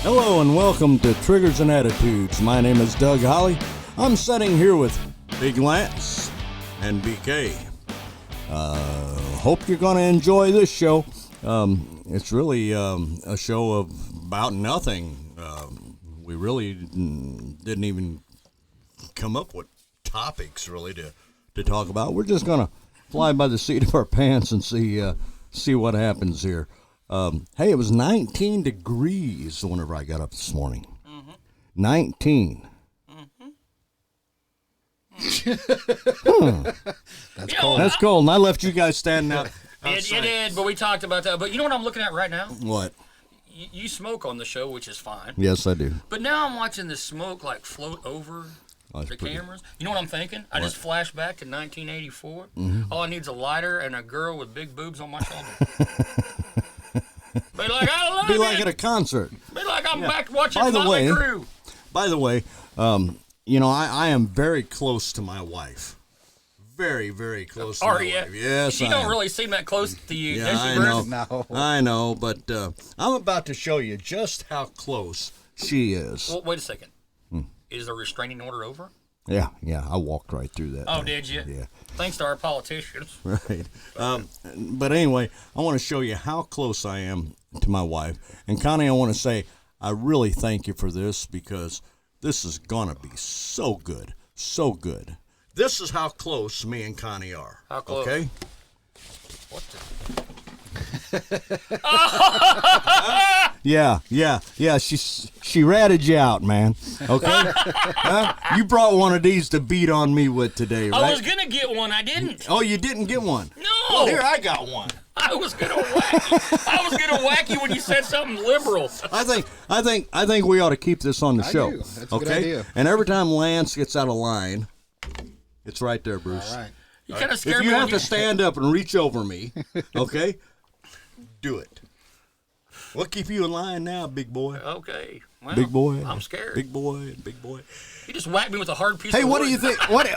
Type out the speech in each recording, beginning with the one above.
Hello and welcome to Triggers and Attitudes. My name is Doug Holly. I'm sitting here with Big Lance and BK. Hope you're going to enjoy this show. It's really a show about nothing. We really didn't even come up with topics really to talk about. We're just going to fly by the seat of our pants and see what happens here. Hey, it was 19 degrees whenever I got up this morning. Mm-hmm. 19. Mm-hmm. That's cold. That's cold. And I left you guys standing out. It did, but we talked about that. But you know what I'm looking at right now? What? You smoke on the show, which is fine. Yes, I do. But now I'm watching the smoke like float over the cameras. You know what I'm thinking? I just flashed back to 1984. Mm-hmm. All I need is a lighter and a girl with big boobs on my shoulder. Be like, I love Be like at a concert. Be like I'm back watching Motley Crue. By the way, you know, I am very close to my wife. Very, very close to my wife. Yes, you don't really seem that close to you. Yeah, I know. No. I know, but I'm about to show you just how close she is. Well, wait a second. Is the restraining order over? Yeah, I walked right through that. Oh, did you? Yeah. Thanks to our politicians. Right. But anyway, I want to show you how close I am to my wife. And Connie, I want to say I really thank you for this because this is going to be so good. So good. This is how close me and Connie are. How close? Okay? What the... Yeah. She ratted you out, man. Okay? You brought one of these to beat on me with today, right? I was going to get one. I didn't. Oh, you didn't get one? No. Well, here, I got one. I was going to whack you when you said something liberal. I think we ought to keep this on the show. Do. That's a good idea. And every time Lance gets out of line, it's right there, Bruce. All right. You kind of scared if me. you have to stand up and reach over me, okay, do it. We'll keep you in line now, big boy. Okay. Well, big boy. I'm scared. Big boy. You just whacked me with a hard piece of wood. Hey, what do you think? What?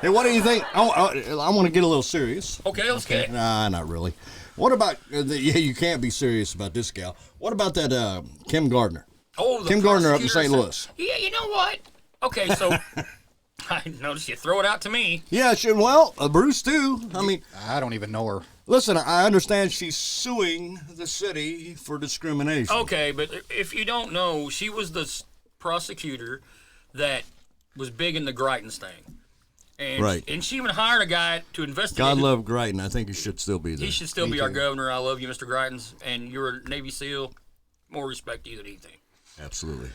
Hey, what do you think? I want to get a little serious. Okay, let's get it. Nah, not really. What about, you can't be serious about this gal. What about that Kim Gardner? Oh, Kim Gardner up in St. Louis. Yeah, you know what? Okay, so I noticed you throw it out to me. Yeah, well, Bruce too. I mean, I don't even know her. Listen, I understand she's suing the city for discrimination. Okay, but if you don't know, she was the prosecutor that was big in the Greitens thing. And, right. And she even hired a guy to investigate. God love Greiton. I think he should still be there. He should still be our governor. I love you, Mr. Greitens. And you're a Navy SEAL. More respect to you than anything. Absolutely.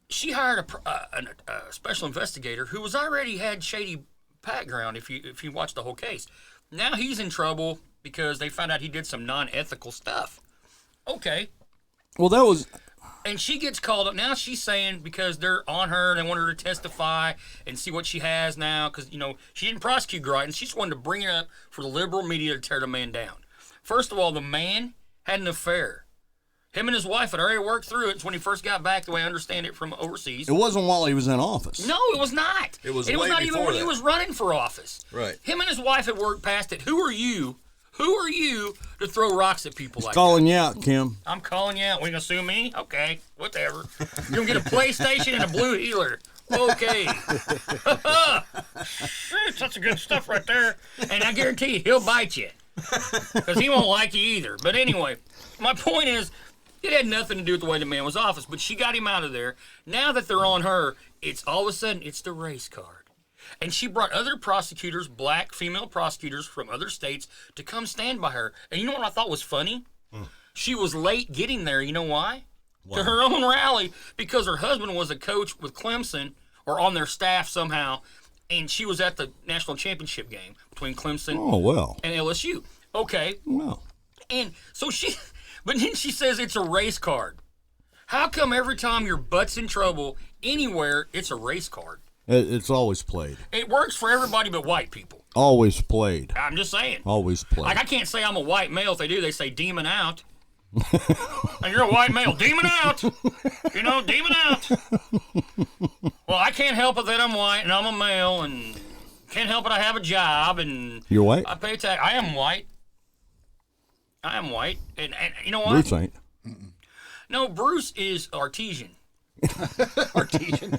She hired a special investigator who was already had shady background. If you watch the whole case, now he's in trouble because they found out he did some non-ethical stuff. Okay. Well, that was. And she gets called up. Now she's saying because they're on her, they want her to testify and see what she has now. Because, she didn't prosecute Greitens. She just wanted to bring it up for the liberal media to tear the man down. First of all, the man had an affair. Him and his wife had already worked through it when he first got back, the way I understand it, from overseas. It wasn't while he was in office. No, it was not. It was not even when he was running for office. Right. Him and his wife had worked past it. Who are you to throw rocks at people like that? Calling you out, Kim. I'm calling you out. What, you gonna sue me? Okay, whatever. You're gonna get a PlayStation and a blue healer. Okay. Shit, that's good stuff right there. And I guarantee you, he'll bite you. Because he won't like you either. But anyway, my point is, it had nothing to do with the way the man was office, but she got him out of there. Now that they're on her, it's all of a sudden, it's the race card. And she brought other prosecutors, black female prosecutors from other states, to come stand by her. And you know what I thought was funny? She was late getting there. You know why? To her own rally, because her husband was a coach with Clemson, or on their staff somehow, and she was at the national championship game between Clemson and LSU. Okay. Well. And so but then she says it's a race card. How come every time your butt's in trouble anywhere, it's a race card? It's always played. It works for everybody but white people. Always played. I'm just saying. Always played. Like, I can't say I'm a white male. If they do, they say demon out. And you're a white male. Demon out. Demon out. Well, I can't help it that I'm white and I'm a male and can't help it I have a job and you're white? I pay tax. I am white. I am white, and you know what? Bruce ain't. No, Bruce is artesian. Artesian.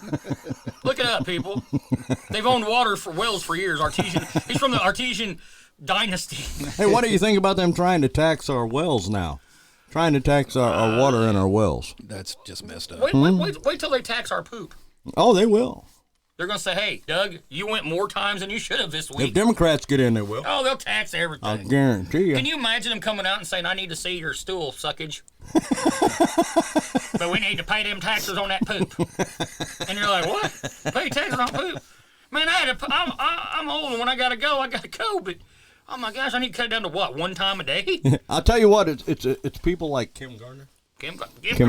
Look it up, people. They've owned wells for years. Artesian. He's from the Artesian dynasty. Hey, what do you think about them trying to tax our wells now? Trying to tax our water in our wells. That's just messed up. Wait till they tax our poop. Oh, they will. They're going to say, hey, Doug, you went more times than you should have this week. If Democrats get in, they will. Oh, they'll tax I everything. guarantee you. Can you imagine them coming out and saying, I need to see your stool suckage? But we need to pay them taxes on that poop. And you're like, what? Pay taxes on poop? Man, I'm old, and when I got to go, but oh my gosh, I need to cut it down to what, one time a day? I'll tell you what, it's people like Kim Garner. Kim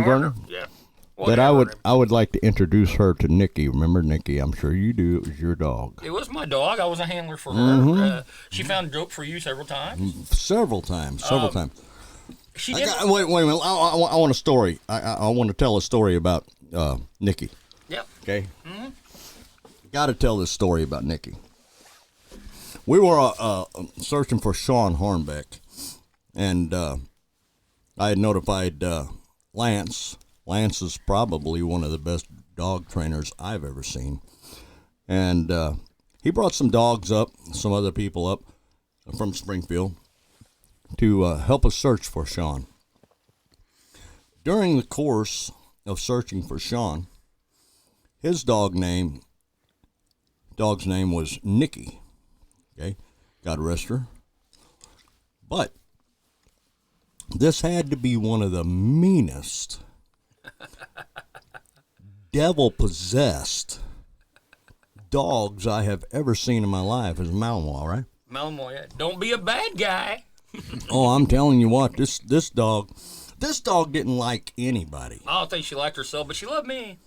Garner? Yeah. That I would like to introduce her to Nikki. Remember Nikki? I'm sure you do. It was your dog. It was my dog. I was a handler for her. She found dope for you several times. Several times. She did. Wait a minute. I want a story. I want to tell a story about Nikki. Yep. Okay. Mm-hmm. Got to tell this story about Nikki. We were searching for Sean Hornbeck, and I had notified Lance. Lance is probably one of the best dog trainers I've ever seen. And he brought some dogs up, some other people up from Springfield to help us search for Sean. During the course of searching for Sean, his dog's name was Nikki. Okay, God rest her. But this had to be one of the meanest, devil-possessed dogs I have ever seen in my life. Is Malinois, right? Malinois, yeah. Don't be a bad guy. Oh, I'm telling you what, this dog didn't like anybody. I don't think she liked herself, but she loved me.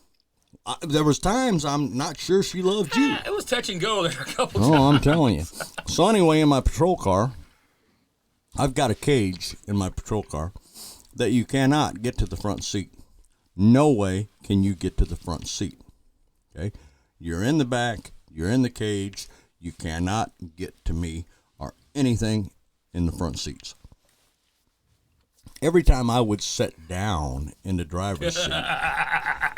There was times I'm not sure she loved you. It was touch and go there a couple times. Oh, I'm telling you. So anyway, in my patrol car, I've got a cage in my patrol car that you cannot get to the front seat. No way can you get to the front seat. Okay? You're in the back, you're in the cage, you cannot get to me or anything in the front seats. Every time I would sit down in the driver's seat,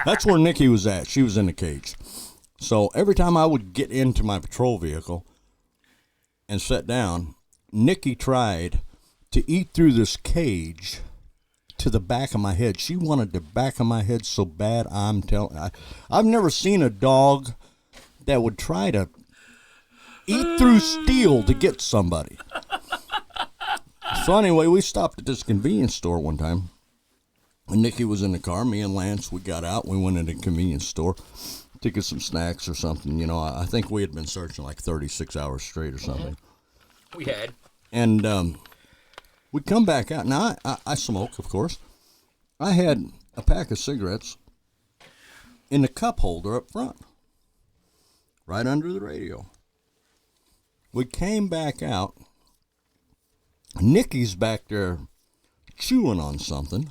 that's where Nikki was at. She was in the cage. So every time I would get into my patrol vehicle and sit down, Nikki tried to eat through this cage to the back of my head. She wanted the back of my head so bad, I'm telling you. I've never seen a dog that would try to eat through steel to get somebody. So anyway, we stopped at this convenience store one time. When Nikki was in the car, me and Lance, we got out. We went into the convenience store to get some snacks or something. You know, I think we had been searching like 36 hours straight or something. We had. And we come back out. Now, I smoke, of course. I had a pack of cigarettes in the cup holder up front, right under the radio. We came back out. Nikki's back there chewing on something,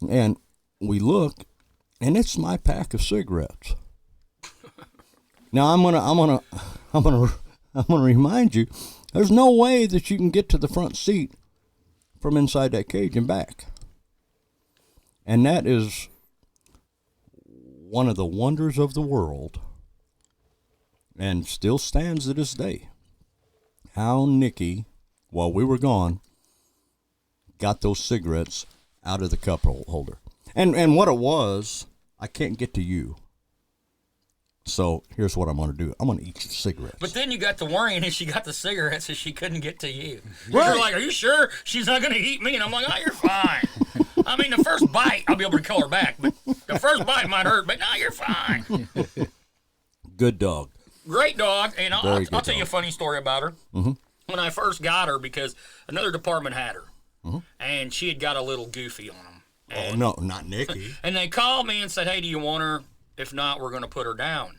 and we look, and it's my pack of cigarettes. Now I'm gonna remind you, there's no way that you can get to the front seat from inside that cage and back, and that is one of the wonders of the world, and still stands to this day. How Nikki, while we were gone, got those cigarettes out of the cup holder. And what it was, I can't get to you. So here's what I'm going to do. I'm going to eat your cigarettes. But then you got to worrying if she got the cigarettes and she couldn't get to you. Right. You're like, are you sure she's not going to eat me? And I'm like, oh, you're fine. I mean, the first bite, I'll be able to call her back. But the first bite might hurt, but no, you're fine. Good dog. Great dog, and I'll tell you a dog. funny story about her. Mm-hmm. When I first got her, because another department had her, Mm-hmm. and she had got a little goofy on them. Oh, no, not Nikki. And they called me and said, hey, do you want her? If not, we're going to put her down.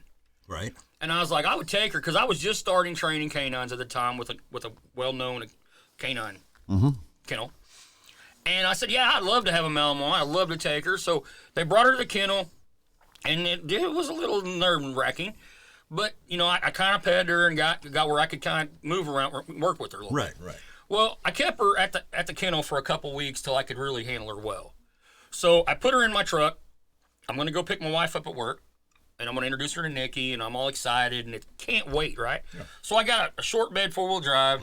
Right. And I was like, I would take her, because I was just starting training canines at the time with a well-known canine kennel. And I said, yeah, I'd love to have a Malinois. I'd love to take her. So they brought her to the kennel, and it was a little nerve-wracking. But, you know, I kind of petted her and got where I could kind of move around, work with her a little bit. Right. Well, I kept her at the kennel for a couple weeks till I could really handle her well. So I put her in my truck. I'm going to go pick my wife up at work, and I'm going to introduce her to Nikki, and I'm all excited, and it can't wait, right? Yeah. So I got a short bed 4-wheel drive,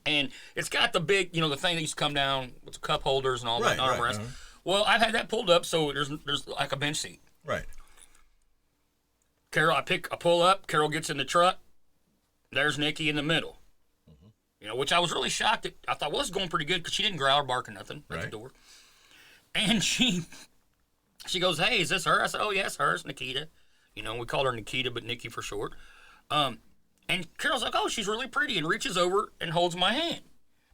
and it's got the big, the thing that used to come down with the cup holders and all that armrest. Well, I've had that pulled up, so there's like a bench seat. Right. Carol, I pull up. Carol gets in the truck. There's Nikki in the middle. Which I was really shocked at. I thought, well, this is going pretty good because she didn't growl or bark or nothing at the door. And she goes, hey, is this her? I said, oh, yes, her. It's Nikita. We called her Nikita, but Nikki for short. And Carol's like, oh, she's really pretty, and reaches over and holds my hand.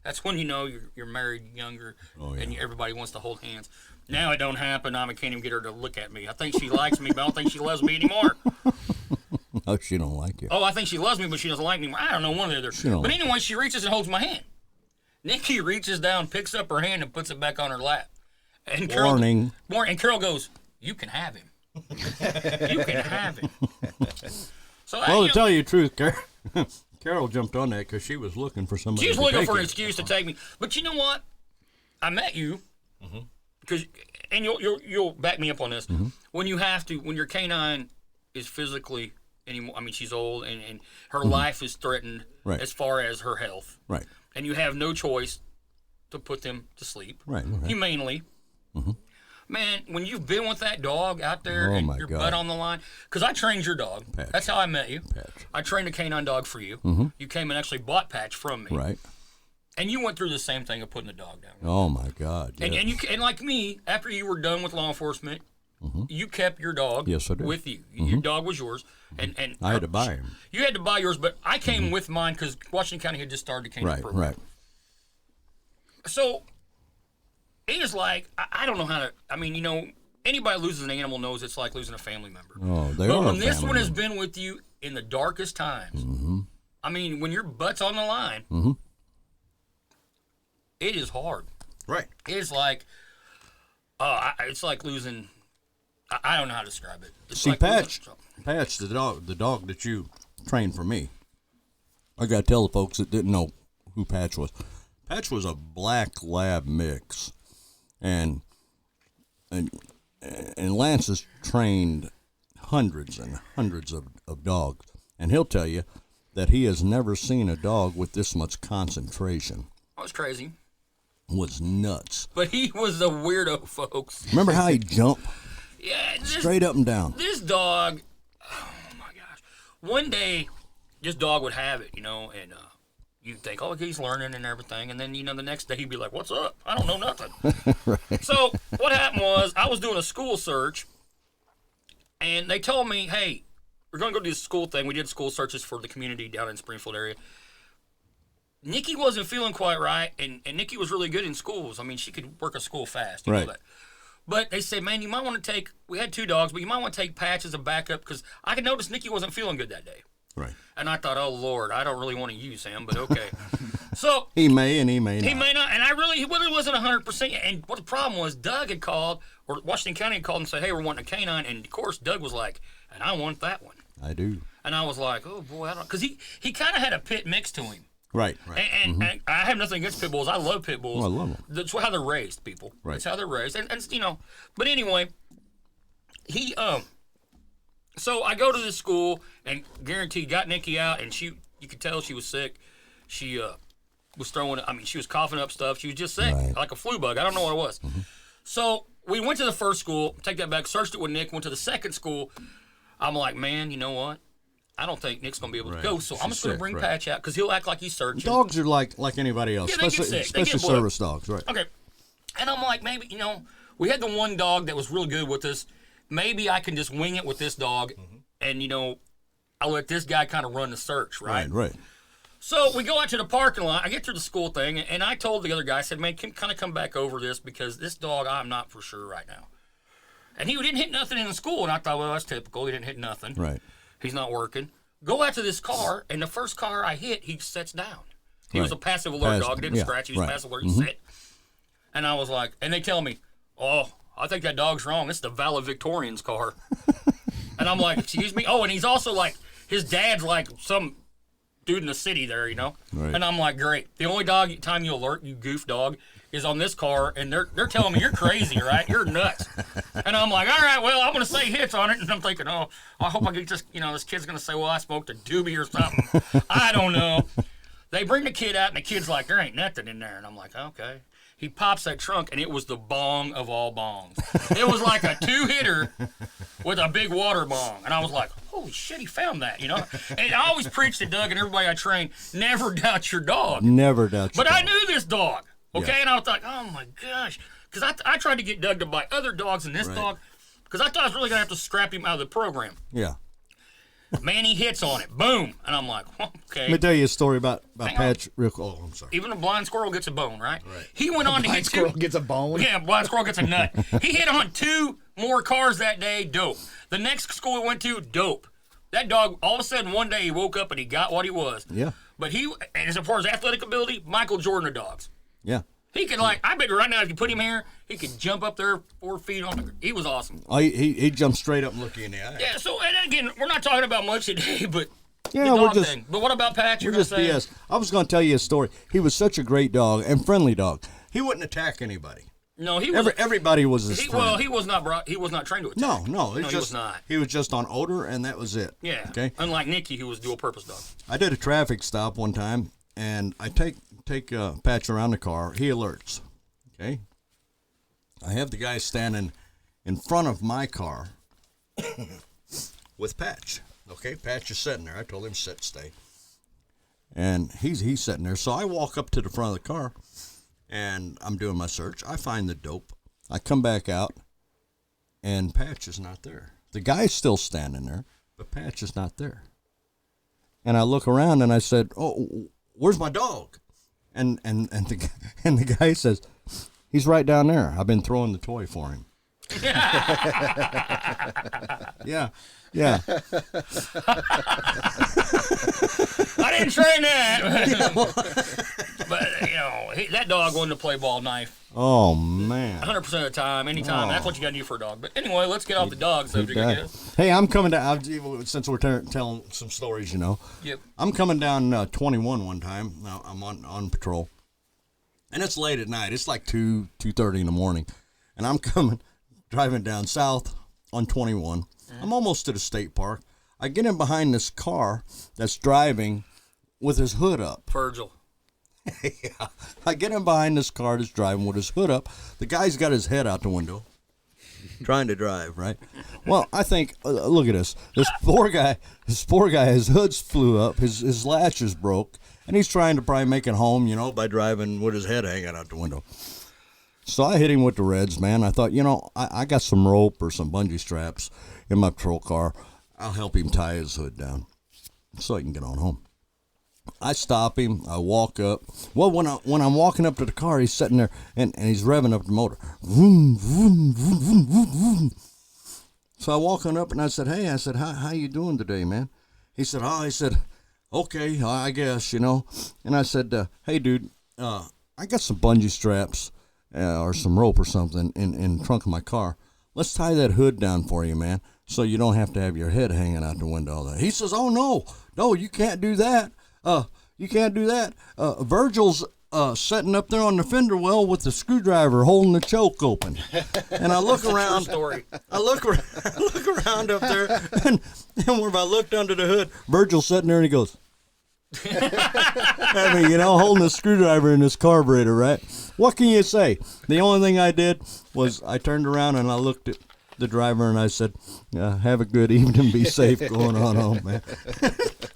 That's when you're married, younger, and everybody wants to hold hands. Now it don't happen. I can't even get her to look at me. I think she likes me, but I don't think she loves me anymore. Oh, she don't like you. Oh, I think she loves me, but she doesn't like me anymore. I don't know, one or the other. But anyway, she reaches and holds my hand. Nikki reaches down, picks up her hand, and puts it back on her lap. And Warning. And Carol goes, you can have him. You can have him. So to tell you the truth, Carol jumped on that because she was looking for somebody. She was looking for an excuse to take me. But you know what? I met you because, and you'll back me up on this. When your canine is physically anymore. I mean, she's old and her life is threatened as far as her health. Right. And you have no choice to put them to sleep. Right. Humanely. Man, when you've been with that dog out there and your butt on the line, because I trained your dog. Patch. That's how I met you. Patch. I trained a canine dog for you. You came and actually bought Patch from me. Right. And you went through the same thing of putting the dog down. Oh my God! Yes. And like me, after you were done with law enforcement, you kept your dog with you. Your dog was yours, and I had to buy him. You had to buy yours, but I came with mine because Washington County had just started the canine program. Right. So it is like I don't know how to. I mean, anybody who loses an animal knows it's like losing a family member. Oh, they but are. When this one has been with you in the darkest times, I mean, when your butt's on the line, it is hard. Right. It's like, it's like losing. I don't know how to describe it. It's See, like Patch, the dog that you trained for me. I gotta tell the folks that didn't know who Patch was. Patch was a black lab mix, and Lance has trained hundreds and hundreds of dogs, and he'll tell you that he has never seen a dog with this much concentration. That was crazy. Was nuts. But he was a weirdo, folks. Remember how he jumped? Yeah, straight up and down. This dog, oh my gosh! One day, this dog would have it, and you think, oh, he's learning and everything, and then the next day he'd be like, "What's up? I don't know nothing." Right. So what happened was I was doing a school search, and they told me, "Hey, we're going to go do this school thing." We did school searches for the community down in Springfield area. Nikki wasn't feeling quite right, and Nikki was really good in schools. I mean, she could work a school fast. You know that. But they said, man, you might want to take, we had 2 dogs, but you might want to take Patch as a backup because I could notice Nikki wasn't feeling good that day. Right. And I thought, oh, Lord, I don't really want to use him, but okay. So he may and he may not. He may not. And he really wasn't 100%. And what the problem was, Doug had called, or Washington County had called and said, hey, we're wanting a canine. And, of course, Doug was like, and I want that one. I do. And I was like, oh, boy, I don't, because he kind of had a pit mix to him. Right. And I have nothing against pit bulls. I love pit bulls. Oh, I love them. That's how they're raised, people. Right. That's how they're raised. And but anyway, he, so I go to this school and guaranteed got Nikki out, and you could tell she was sick. She was she was coughing up stuff. She was just sick, like a flu bug. I don't know what it was. So we went to the first school, take that back, searched it with Nick, went to the second school. I'm like, man, you know what? I don't think Nick's going to be able to go, so I'm just going to bring Patch out because he'll act like he's searching. Dogs are like anybody else, yeah, especially service dogs, right? Okay. And I'm like, maybe, we had the one dog that was really good with us. Maybe I can just wing it with this dog, and, I'll let this guy kind of run the search, right? Right. So we go out to the parking lot. I get through the school thing, and I told the other guy, I said, man, kind of come back over this because this dog, I'm not for sure right now. And he didn't hit nothing in the school, and I thought, well, that's typical. He didn't hit nothing. Right. He's not working. Go out to this car, and the first car I hit, he sets down. He was a passive alert dog. Didn't scratch. He was passive alert. He sit. And I was like, and they tell me, oh, I think that dog's wrong. It's the valedictorian's car. And I'm like, excuse me? Oh, and he's also like, his dad's like some dude in the city there, you know. Right. And I'm like, great. The only time you alert, you goof dog, is on this car, and they're telling me you're crazy, right? You're nuts. And I'm like, all right, well, I'm gonna say hits on it, and I'm thinking, oh, I hope I get this. You know, this kid's gonna say, well, I smoked a doobie or something. I don't know. They bring the kid out, and the kid's like, there ain't nothing in there, and I'm like, okay. He pops that trunk, and it was the bong of all bongs. It was like a 2-hitter with a big water bong. And I was like, holy shit, he found that, you know? And I always preach to Doug and everybody I train, never doubt your dog. Never doubt your But dog. I knew this dog, okay? Yeah. And I was like, oh, my gosh. Because I tried to get Doug to buy other dogs than this dog because I thought I was really going to have to scrap him out of the program. Yeah. Man, he hits on it. Boom. And I'm like, okay. Let me tell you a story about Patch real quick. Oh, I'm sorry. Even a blind squirrel gets a bone, right? He went on to hit Squirrel two. gets a bone. Yeah, blind squirrel gets a nut. He hit on 2 more cars that day. Dope. The next school we went to, dope. That dog, all of a sudden, one day he woke up and he got what he was. Yeah. But he, as far as athletic ability, Michael Jordan of dogs. Yeah. He could, like, I bet right now if you put him here, he could jump up there 4 feet on the. He was awesome. Oh, he jumped straight up and looked you in the eye. Yeah. So and again, we're not talking about much today, but Yeah, the dog we're just thing. But what about Pat? You're we're just gonna say? BS. I was going to tell you a story. He was such a great dog and friendly dog. He wouldn't attack anybody. No, he was. Everybody was his friend. Well, he was not brought. He was not trained to attack. No, he was not. He was just on odor, and that was it. Yeah. Okay. Unlike Nicky, who was dual purpose dog. I did a traffic stop one time, and I take Patch around the car. He alerts. Okay. I have the guy standing in front of my car with Patch. Okay, Patch is sitting there. I told him sit, stay. And he's sitting there. So I walk up to the front of the car, and I'm doing my search. I find the dope. I come back out, and Patch is not there. The guy's still standing there, but Patch is not there. And I look around, and I said, "Oh, where's my dog?" And the guy says, "He's right down there. I've been throwing the toy for him." Yeah. I didn't train that. But, you know, that dog wanted to play ball knife. Oh, man. 100% of the time, anytime. That's what you got to do for a dog. But anyway, let's get off the dog subject, I guess. Hey, I'm coming down, since we're telling some stories, you know. Yep. I'm coming down 21 one time. Now, I'm on patrol. And it's late at night. It's like 2:30 in the morning. And I'm driving down south on 21. I'm almost to the state park. I get in behind this car that's driving with his hood up. Virgil. Yeah. I get in behind this car that's driving with his hood up. The guy's got his head out the window, trying to drive, right? Well, I think, look at this. This poor guy, his hoods flew up, his latches broke, and he's trying to probably make it home, you know, by driving with his head hanging out the window. So I hit him with the reds, man. I thought, you know, I got some rope or some bungee straps in my patrol car. I'll help him tie his hood down so he can get on home. I stop him. I walk up. Well, when I'm walking up to the car, he's sitting there and he's revving up the motor. Vroom, vroom, vroom, vroom, vroom, vroom. So I walk on up and I said, "Hey," I said, how you doing today, man? He said, "Oh," I said, "Okay, I guess, you know." And I said, "Hey, dude, I got some bungee straps or some rope or something in the trunk of my car. Let's tie that hood down for you, man, so you don't have to have your head hanging out the window all day." He says, "Oh, no, you can't do that. You can't do that. Virgil's sitting up there on the fender well with the screwdriver holding the choke open." And I look around. I look around up there, and when I looked under the hood, Virgil's sitting there and he goes, I mean, you know, holding a screwdriver in his carburetor, right? What can you say? The only thing I did was I turned around and I looked at the driver and I said, "Have a good evening, be safe going on home, man."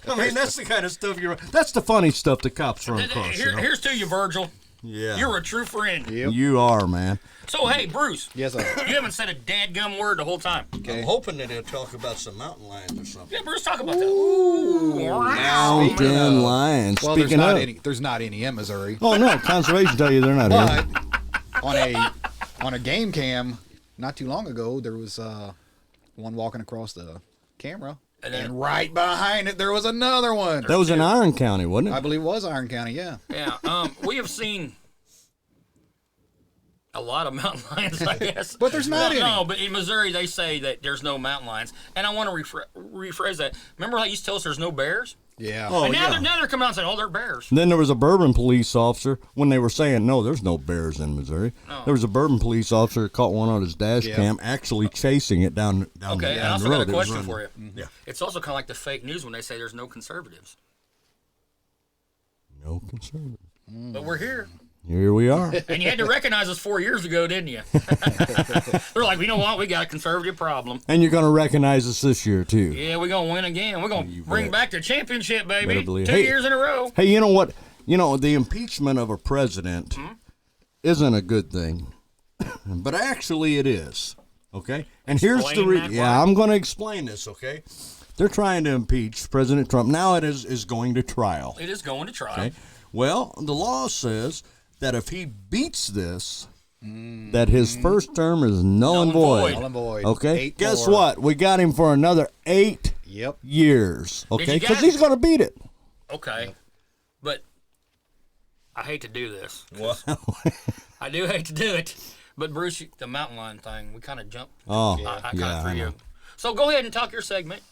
I mean, that's the kind of stuff that's the funny stuff the cops run across. You know? Here's to you, Virgil. Yeah. You're a true friend. Yep. You are, man. So, hey, Bruce. Yes, sir. You haven't said a dadgum word the whole time. Okay. I'm hoping that he'll talk about some mountain lions or something. Yeah, Bruce, talk about that. Ooh, Mountain lions. Well, Speaking there's not any in Missouri. Oh, no, conservation tell you they're not here. But on a game cam, not too long ago, there was one walking across the camera, and right behind it there was another one. That was in Iron County, wasn't it? I believe it was Iron County, yeah. Yeah, we have seen a lot of mountain lions, I guess. But there's not any. No, but in Missouri they say that there's no mountain lions, and I want to rephrase that. Remember how you used to tell us there's no bears? Yeah. Oh, And now, yeah. they're coming out and saying, oh, they're bears. Then there was a Bourbon police officer when they were saying, no, there's no bears in Missouri. No. There was a Bourbon police officer that caught one on his dash Yeah. cam actually chasing it down Okay, and I down also the road. got a It was question running. for you. Yeah. It's also kind of like the fake news when they say there's no conservatives. No conservative. But we're here. Here we are. And you had to recognize us 4 years ago, didn't you? They're like, you know what? We got a conservative problem. And you're going to recognize us this year, too. Yeah, we're going to win again. We're going You to bring bet. back the championship, Better baby. believe- 2 Hey. years in a row. Hey, you know what? You know, the impeachment of a president Hmm? isn't a good thing. But actually it is. Okay? And here's the Explain that yeah, part. I'm going to explain this, okay? They're trying to impeach President Trump. Now it is going to trial. It is going to trial. Okay? Well, the law says that if he beats this, that his first term is null and void. Null and void. Okay? 8 Guess more. what? We got him for another 8 Yep. years. Okay? you Because guys- he's going to beat it. Okay. But I hate to do this. I do hate to do it. But, Bruce, the mountain lion thing, we kind of jumped. Oh, I kind yeah, of threw I you. know. So go ahead and talk your segment.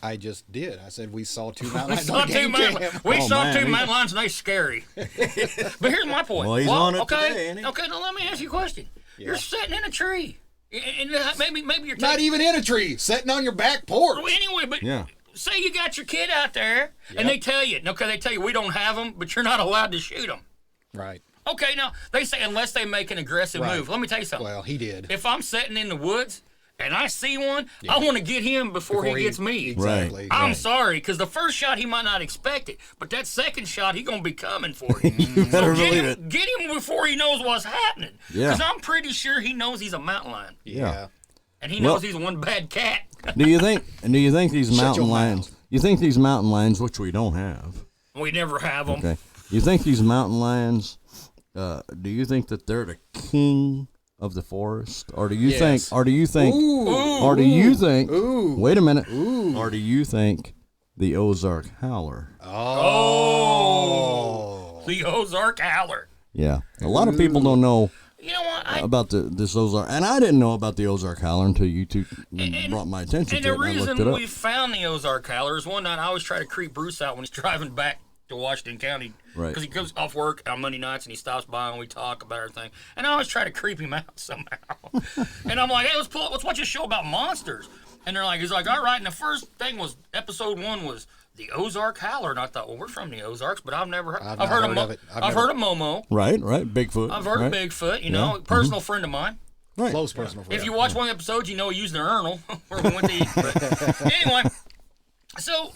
I just did. I said we saw 2 mountain We lions saw on two game mountain, cam. we Oh, saw man, two he- mountain lions, and they scary. But here's my point. Well, he's on it okay, today, ain't he? Okay, now let me ask you a question. You're sitting in a tree, and maybe you're Not taking. even in a tree, sitting on your back porch. Well, anyway, but Yeah. say you got your kid out there, and they tell you, we don't have them, but you're not allowed to shoot them. Right. Okay, now they say unless they make an aggressive Right. move. Let me tell you something. Well, he did. If I'm sitting in the woods and I see one, I want to get him before he gets me. Exactly. I'm sorry, because the first shot he might not expect it, but that second shot he gonna be coming for you. Better get believe him, it. get him before he knows what's happening. Yeah. Because I'm pretty sure he knows he's a mountain lion, Yeah. and he Well- knows he's one bad cat. Do you think these Shut mountain your lions? You think these mountain lions, which we don't have, We never have them. okay? You think these mountain lions? Do you think that they're the king of the forest, or do you Yes. think? Or do you think? Or do you think? Wait a minute. Or do you think the Ozark Howler? Oh, the Ozark Howler. Yeah, a lot of people don't know You know what? about this Ozark, and I didn't know about the Ozark Howler until you two brought my attention And to the it. And I looked it reason up. we found the Ozark Howler is one night I always try to creep Bruce out when he's driving back to Washington County. Right. Because he comes off work on Monday nights and he stops by and we talk about everything. And I always try to creep him out somehow. And I'm like, hey, let's watch a show about monsters. And he's like, all right. And the first thing was, episode 1 was the Ozark Howler. And I thought, well, we're from the Ozarks, but I've never heard. I've not heard of it. I've heard of Momo. Right, Bigfoot. I've heard right? of Bigfoot. You know, personal friend of mine. Right. Close personal friend. If you watch one episode, you know he used the urinal where we went to eat. But anyway, so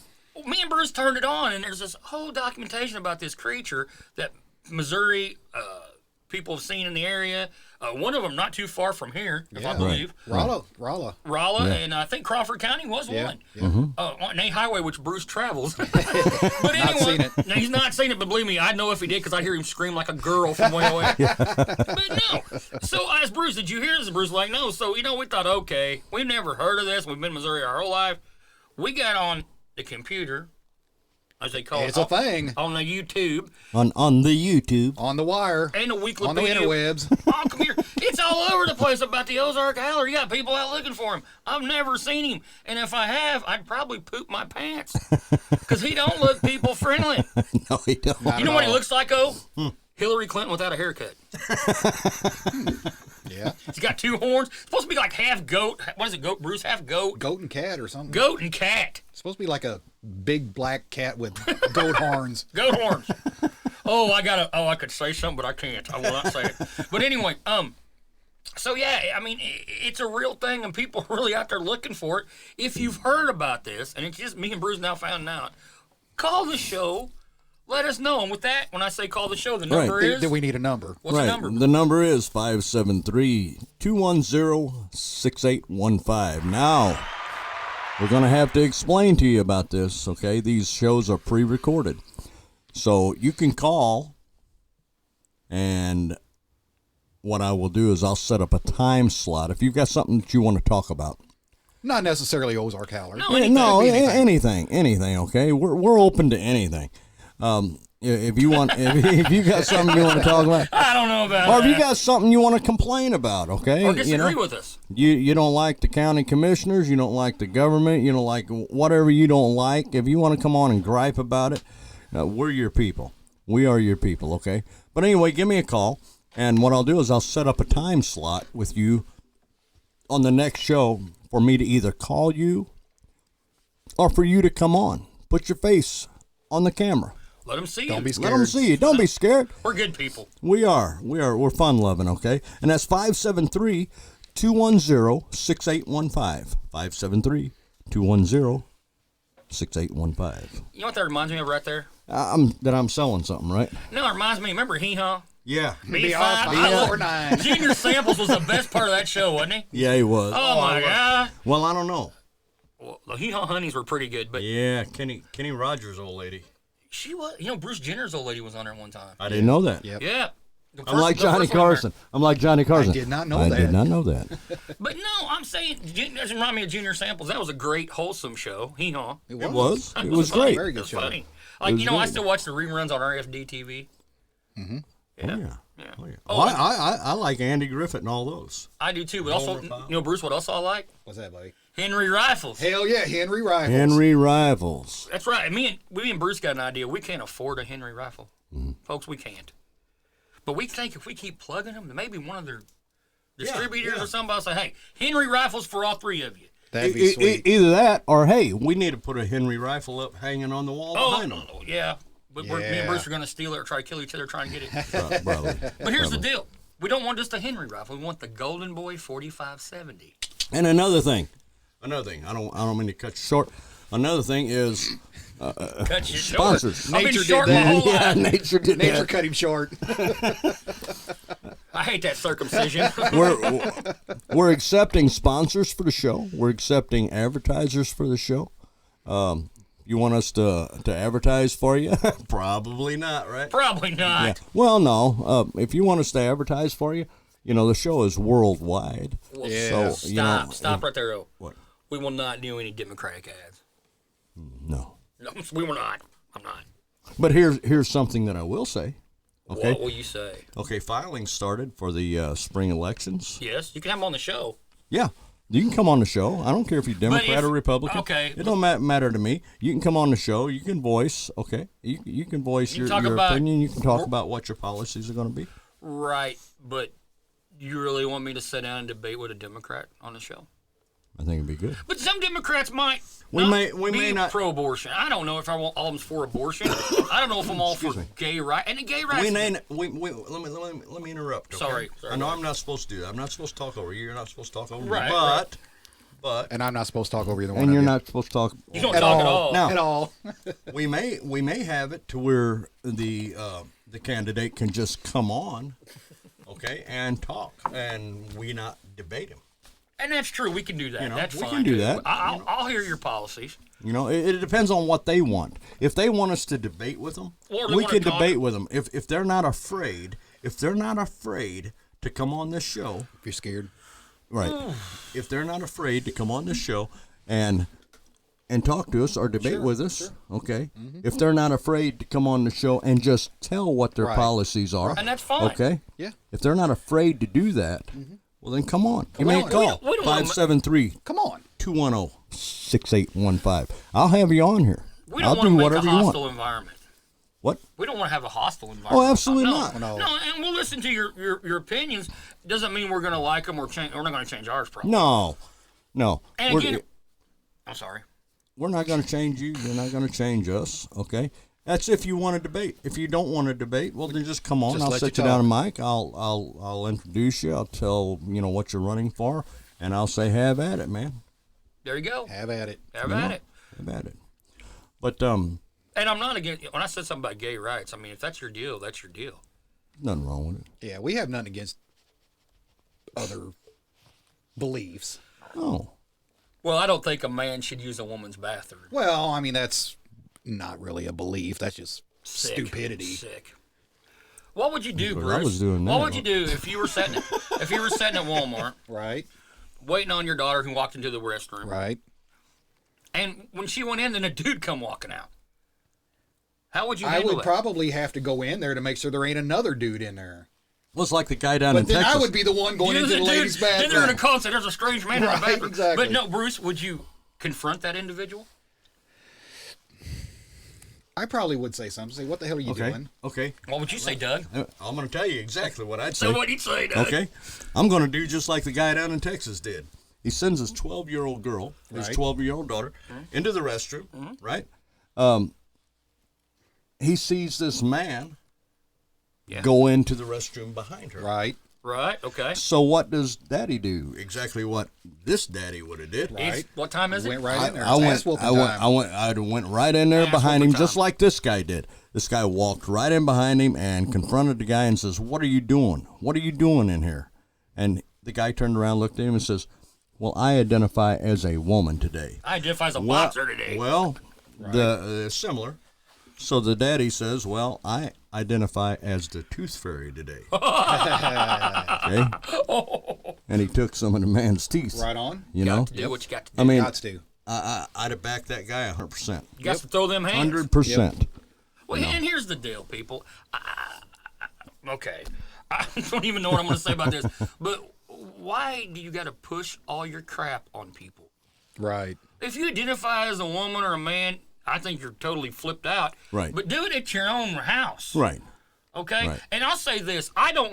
me and Bruce turned it on, and there's this whole documentation about this creature that Missouri people have seen in the area. One of them not too far from here, if I believe. Rolla. Rolla, and I think Crawford County was one. Yeah. On a highway which Bruce travels. But anyway, seen it. now, he's not seen it, but believe me, I know if he did because I hear him scream like a girl from way away. But no. So I asked Bruce, did you hear this? And Bruce was like, no. So, we thought, okay, we've never heard of this. We've been in Missouri our whole life. We got on the computer, as they call It's it. a thing. On the YouTube. On the YouTube. On the wire. And the weekly On the interwebs. on computer. It's all over the place about the Ozark Howler. You got people out looking for him. I've never seen him. And if I have, I'd probably poop my pants. Because he don't look people friendly. No, he don't. You know what he looks like, Hillary Clinton without a haircut. Yeah. He's got 2 horns. It's supposed to be like half goat. What is it, goat, Bruce? Half goat? Goat and cat or something. Goat and cat. It's supposed to be like a big black cat with goat horns. Goat horns. I could say something, but I can't. I will not say it. But anyway, so yeah, I mean, it's a real thing, and people are really out there looking for it. If you've heard about this, and it's just me and Bruce now found out, call the show. Let us know. And with that, when I say call the show, the number is... Do we need a number? What's the number? The number is 573-210-6815. Now, we're going to have to explain to you about this, okay? These shows are pre-recorded. So you can call, and what I will do is I'll set up a time slot. If you've got something that you want to talk about. Not necessarily Ozark Howler. No, Yeah, anything. anything, okay? We're open to anything. if you want, if you got something you want to talk about, I don't know about or that. if you got something you want to complain about, okay? or disagree you know, with us. you don't like the county commissioners, you don't like the government, you don't like whatever you don't like. If you want to come on and gripe about it, we're your people. We are your people, okay? But anyway, give me a call, and what I'll do is I'll set up a time slot with you on the next show for me to either call you or for you to come on. Put your face on the camera. Let them see Don't you. be Let scared. them see you. Don't be scared. We're good people. We are. We're fun loving, okay? And that's 573-210-6815. 573-210-6815. You know what that reminds me of right there? I'm selling something, right? No, it reminds me. Remember Hee Haw? Yeah. B5. BR49. Junior Samples was the best part of that show, wasn't he? Yeah, he was. Oh my God. Well, I don't know. Well, the Hee Haw Honeys were pretty good, but Yeah, Kenny Rogers' old lady. she was. You know, Bruce Jenner's old lady was on there one time. I didn't know that. Yep. Yeah. I'm like Johnny Carson. I'm like Johnny Carson. I did not know I that. did not know that. But no, I'm saying that doesn't remind me of Junior Samples. That was a great, wholesome show. Hee Haw. It It was. It was funny. great. Very It good was show. funny. Like, was you know, I great. still watch the reruns on RFD TV. Oh, yeah. Yeah. Oh, yeah. Oh, Oh, I like Andy Griffith and all those. I do too, but also, Overpowered. you know, Bruce, what else I like? What's that, buddy? Henry Rifles. Hell yeah, Henry Rifles. Henry Rivals. That's right. Me and Bruce got an idea. We can't afford a Henry rifle. Mm-hmm. Folks, we can't. But we think if we keep plugging them, maybe one of their distributors yeah. or somebody will say, hey, Henry rifles for all three of you. That'd be sweet. Either that or, hey, we need to put a Henry rifle up hanging on the wall behind them. Yeah. But me Yeah. and Bruce are going to steal it or try to kill each other trying to get it. Probably. But here's the deal. We don't want just a Henry rifle. We want the Golden Boy 4570. And another thing. I don't mean to cut you short. Another thing is Cut you short. sponsors. I've been Nature did short my that. whole Yeah, life. nature did Nature that. cut him short. I hate that circumcision. We're accepting sponsors for the show. We're accepting advertisers for the show. You want us to advertise for you? Probably not, right? Probably not. Yeah. Well, no. If you want us to advertise for you, you know the show is worldwide. Well, Yeah. So you know, Stop right there, though. What? We will not do any Democratic ads. No. No, we will not. I'm not. But here's something that I will say. Okay. What will you say? Okay. Filing started for the spring elections. Yes, you can have them on the show. Yeah. You can come on the show. I don't care if you're Democrat or Republican. Okay. It don't matter to me. You can come on the show. You can voice. Okay. You can voice You your talk about- opinion. You can talk about what your policies are going to be. Right, but you really want me to sit down and debate with a Democrat on the show? I think it'd be good. But some Democrats might We may not. pro-abortion. I don't know if I want all of them for abortion. I don't know if I'm all for gay rights. And the gay rights. Let me interrupt. Okay? Sorry, I know I'm not supposed to do that. I'm not supposed to talk over you. You're not supposed to talk over Right, me. right. But And I'm not supposed to talk over either one and of you're you. not supposed to talk. You don't At talk at all. all. Now- At all. We may have it to where the candidate can just come on, okay, and talk, and we not debate him. And that's true. We can do that. You know, That's we fine. can do that. I'll hear your policies. You know, it depends on what they want. If they want us to debate with them, Or they we wanna can talk. debate with them. If they're not afraid, to come on this show, If you're scared. right? If they're not afraid to come on this show and talk to us or debate with us, okay? If they're not afraid to come on the show and just tell what their Right. policies are, And that's fine. okay? Yeah. If they're not afraid to do that, well then come on. Give me a on. call. We don't wanna- 573 Come on. 210-6815. I'll have you on here. We I'll don't want to do make a whatever you want. hostile environment. What? We don't want to have a hostile environment. Oh, absolutely no, not. No. No, and we'll listen to your opinions. Doesn't mean we're going to like them or change. We're not going to change ours, probably. No. And We're- again, I'm sorry. We're not going to change you. You're not going to change us. Okay. That's if you want to debate. If you don't want to debate, well then just come on. Just I'll let sit you you down a talk. mic. I'll introduce you. I'll tell what you're running for, and I'll say have at it, man. There you go. Have at it. Have at it. Have at it. But And I'm not against. When I said something about gay rights, I mean if that's your deal, that's your deal. nothing wrong with it. Yeah, we have nothing against other beliefs. No. Well, I don't think a man should use a woman's bathroom. Well, I mean, that's not really a belief. That's just Sick. stupidity. Sick. What would you do, But Bruce? I was doing What that. would you do if you were sitting at Walmart, Right? waiting on your daughter who walked into the restroom, Right. and when she went in, then a dude come walking out? How would you I handle would it? probably have to go in there to make sure there ain't another dude in there. Well, it's like the guy down in But then Texas. I would be the one going into the ladies' Then they're bathroom. going to call and say, there's a strange man in the Right, bathroom. exactly. But no, Bruce, would you confront that individual? I probably would say something. Say, what the hell are you doing? Okay. What would you say, Doug? I'm going to tell you exactly what I'd say. So what'd you say, Doug? Okay. I'm going to do just like the guy down in Texas did. He sends his 12-year-old girl, his Right. 12-year-old daughter, into the restroom, right? He sees this man go into the restroom behind her. Right. Right, okay. So what does Daddy do? Exactly what this Daddy would have did. It's- what time is it? Went right in there. I It's ass-whooping time. I went right in there Ass behind him, whooping just time. like this guy did. This guy walked right in behind him and confronted the guy and says, "What are you doing? What are you doing in here?" And the guy turned around, looked at him, and says, "Well, I identify as a woman today." I identify as a boxer today. Well, similar. So the daddy says, "Well, I identify as the tooth fairy today." Okay? And he took some of the man's teeth. Right on. You know? do what you got to do. I mean, Gots to. I'd have backed that guy 100%. You got to throw them hands. 100%. Well, and here's the deal, people. Okay. I don't even know what I'm going to say about this. But why do you got to push all your crap on people? Right. If you identify as a woman or a man, I think you're totally flipped out. Right. But do it at your own house. Right. Okay? Right. And I'll say this. I don't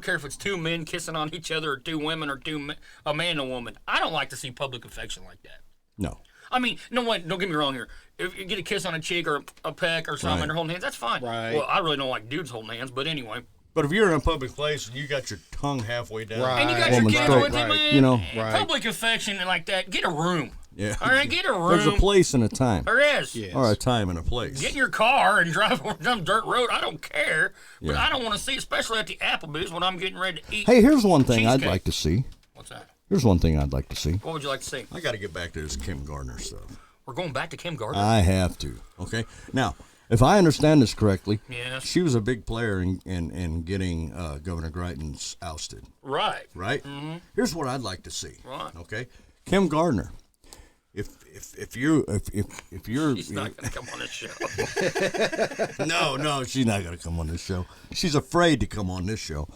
care if it's two men kissing on each other or two women or a man and a woman. I don't like to see public affection like that. No. I mean, don't get me wrong here. If you get a kiss on a cheek or a peck or something Right. and they're holding hands, that's fine. Right. Well, I really don't like dudes holding hands, but anyway. But if you're in a public place and you got your tongue halfway down, Right. And you got Woman's your kids throat, with you, right. man. You know. Right. Public affection and like that, get a room. Yeah. All right, get a room. There's a place and a time. There is. Yes. Or a time and a place. Get in your car and drive over some dirt road. I don't care. But Yeah. I don't want to see, especially at the Applebee's when I'm getting ready to eat. Hey, here's one thing Cheesecake. I'd like to see. What's that? Here's one thing I'd like to see. What would you like to see? I got to get back to this Kim Gardner stuff. We're going back to Kim Gardner. I have to. Okay. Now, if I understand this correctly, Yes. she was a big player in getting Governor Greitens ousted. Right. Right. Here's what I'd like to see. Right. Okay. Kim Gardner. If you're She's not going to come on this show. no, she's not gonna come on this show. She's afraid to come on this show.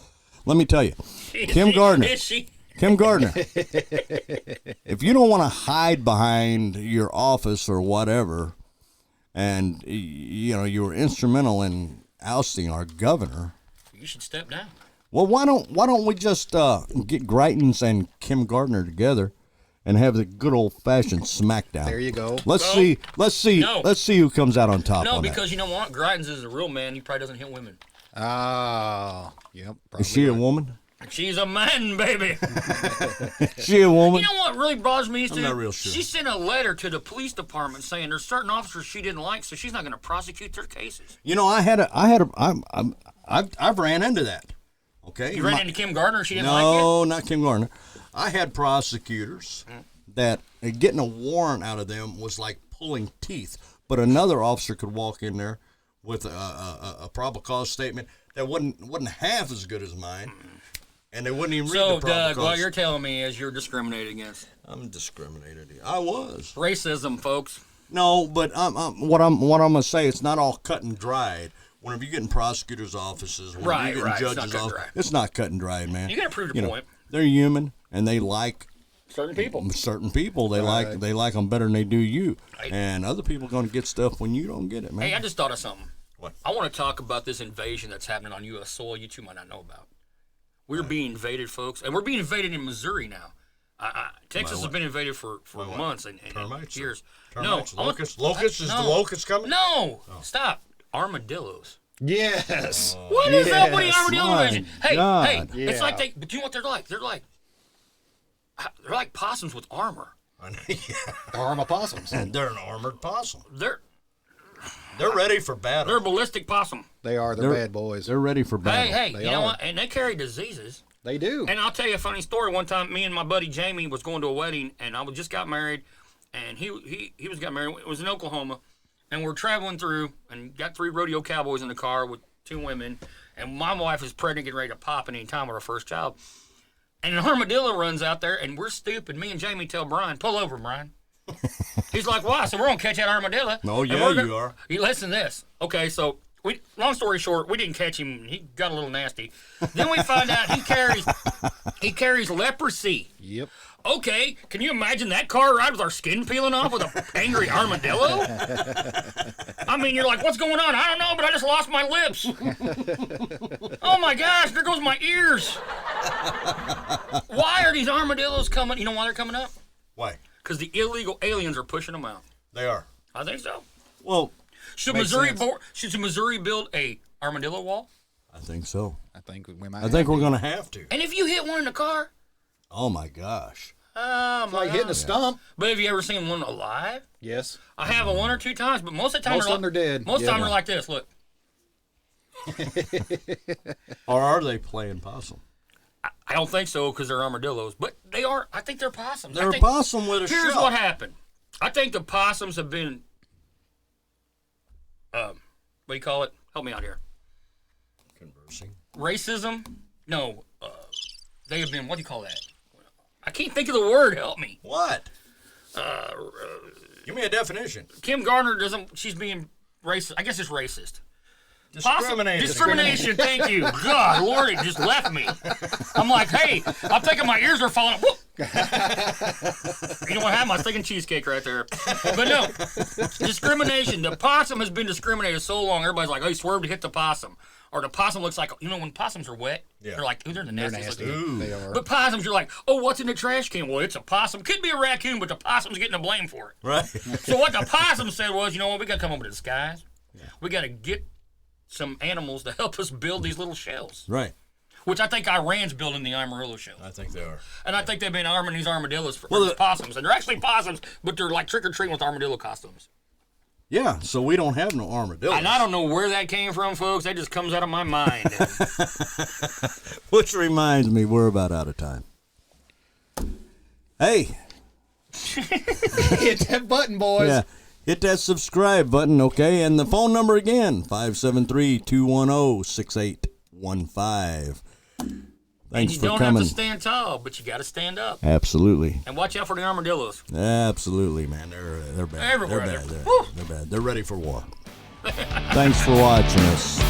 Let me tell you, Kim Gardner. Is she? Kim Gardner. If you don't want to hide behind your office or whatever, and you know you were instrumental in ousting our governor, You should step down. well, why don't we just get Greitens and Kim Gardner together and have the good old fashioned smackdown? There you go. Let's No. see No. who comes out on top. No, on because you know what? Greitens is a real man. He probably doesn't hit women. Ah, yep. that. Is she a woman? She's a man, baby. Is she a woman? You know what really bothers me? Is I'm not real sure. She sent a letter to the police department saying there's certain officers she didn't like, so she's not going to prosecute their cases. You know, I've ran into that. Okay. You ran into Kim Gardner, she didn't like you? No, not Kim Gardner. I had prosecutors that getting a warrant out of them was like pulling teeth. But another officer could walk in there with a probable cause statement that wasn't half as good as mine, and they wouldn't even read So, the probable Doug, cause. what you're telling me is you're discriminated against. I'm discriminated. I was. Racism, folks. No, but what I'm gonna say, it's not all cut and dried. Whenever you get in prosecutors' offices, when Right, you get in right, it's not judges' cut and offices, dry. it's not cut and dried, man. You got to prove your point. They're human, and they like Certain people. certain people. They Right. like them better than they do you. Right. And other people are gonna get stuff when you don't get it, man. Hey, I just thought of something. What? I want to talk about this invasion that's happening on U.S. soil you two might not know about. We're being invaded, folks, and we're being invaded in Missouri now. Texas has been invaded for months and Termites or- years. Termites, no, locusts. Locusts? Is the no. locust coming? No, stop. Armadillos. Yes. What is up with the Yes. armadillo My invasion? Hey, God. hey, it's Yeah. like but you know what they're like? They're like possums with armor. Arm opossums. They're an armored possum. They're They're ready for battle. they're a ballistic possum. They're They're- bad boys. They're ready for battle. Hey, They you know are. what? And they carry diseases. They do. And I'll tell you a funny story. One time, me and my buddy Jamie was going to a wedding, and I just got married, and he was got married. It was in Oklahoma, and we're traveling through, and got 3 rodeo cowboys in the car with 2 women, and my wife is pregnant, getting ready to pop any time with her first child, and an armadillo runs out there, and we're stupid. Me and Jamie tell Brian, "Pull over, Brian." He's like, why? So we're going to catch that armadillo. Oh, and yeah, we're gonna- you are. You listen to this. Okay, so long story short, we didn't catch him. He got a little nasty. Then we find out he carries leprosy. Yep. Okay, can you imagine that car ride with our skin peeling off with an angry armadillo? I mean, you're like, what's going on? I don't know, but I just lost my lips. Oh my gosh, there goes my ears. Why are these armadillos coming? You know why they're coming up? Why? Because the illegal aliens are pushing them out. They are. I think so. Well, Should Makes Missouri build a armadillo wall? I think so. I think we might. I think we're going to have to. And if you hit one in the car, Oh, my gosh. oh It's my like hitting a God. stump. But have you ever seen one alive? Yes. I have it one or two times, but most of the time Most of them are dead. Most of the time Yeah. they're like this. Look, Or are they playing possum? I don't think so because they're armadillos, but they are. I think they're possums. They're I a think, possum with a Here's shell. what happened. I think the possums have been. What do you call it? Help me out here. Conversing. Racism? No. They have been. What do you call that? I can't think of the word. Help me. What? Give me a definition. Kim Gardner doesn't. She's being racist. I guess it's racist. Discrimination. Discrimination. Thank you. God, Lord, it just left me. I'm like, hey, I'm thinking my ears are falling. Whoop. You know what happened? I was thinking cheesecake right there. But no, discrimination. The possum has been discriminated so long. Everybody's like, oh, he swerved to hit the possum. Or the possum looks like, you know, when possums are wet, Yeah. they're like, ooh, they're the They're nastiest nasty. looking. They are. But possums, you're like, oh, what's in the trash can? Well, it's a possum. Could be a raccoon, but the possum's getting the blame for it. Right. So what the possum said was, you know what, we got to come up with a disguise. We got to get some animals to help us build these little shells. Right. Which I think Iran's building the Amarillo shell. I think they are. And I think they've been arming these armadillos for Well, possums. And they're actually possums, but they're like trick-or-treating with armadillo costumes. Yeah, so we don't have no armadillos. And I don't know where that came from, folks. That just comes out of my mind. Which reminds me, we're about out of time. Hey. Hit that button, boys. Yeah. Hit that subscribe button, okay? And the phone number again, 573-210-6815. Thanks You for don't coming. have to stand tall, but you got to stand up. Absolutely. And watch out for the armadillos. Absolutely, man. They're bad. Everywhere. They're bad. Woo. They're bad. They're ready for war. Thanks for watching us.